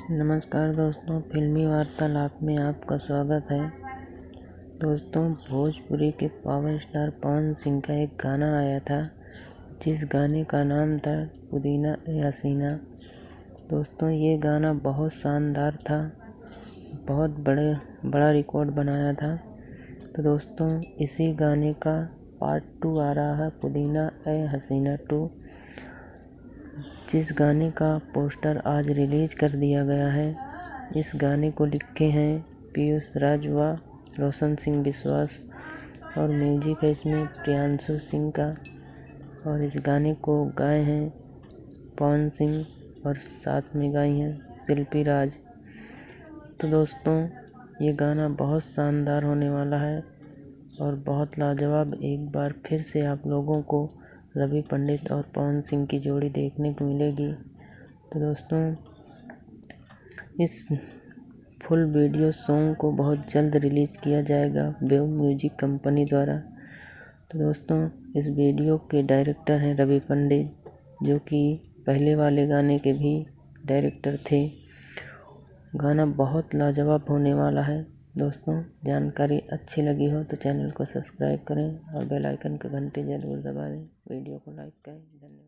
नमस्कार दोस्तों, फिल्मी वार्तालाप में आपका स्वागत है। दोस्तों, भोजपुरी के पावर स्टार पवन सिंह का एक गाना आया था, जिस गाने का नाम था पुदीना ए हसीना। दोस्तों, ये गाना बहुत शानदार था, बहुत बड़ा रिकॉर्ड बनाया था। तो दोस्तों, इसी गाने का पार्ट 2 आ रहा है, पुदीना ए हसीना 2, जिस गाने का पोस्टर आज रिलीज कर दिया गया है। इस गाने को लिखे हैं पीयूष राज व रोशन सिंह विश्वास और म्यूजिक है इसमें प्रियांशु सिंह का। और इस गाने को गाए हैं पवन सिंह और साथ में गाई हैं शिल्पी राज। तो दोस्तों, ये गाना बहुत शानदार होने वाला है और बहुत लाजवाब। एक बार फिर से आप लोगों को रवि पंडित और पवन सिंह की जोड़ी देखने को मिलेगी। तो दोस्तों, इस फुल वीडियो सॉन्ग को बहुत जल्द रिलीज़ किया जाएगा वेव म्यूजिक कंपनी द्वारा। तो दोस्तों, इस वीडियो के डायरेक्टर हैं रवि पंडित, जो कि पहले वाले गाने के भी डायरेक्टर थे। गाना बहुत लाजवाब होने वाला है। दोस्तों, जानकारी अच्छी लगी हो तो चैनल को सब्सक्राइब करें और बेल आइकन का घंटी ज़रूर दबा दें। वीडियो को लाइक करें। धन्यवाद।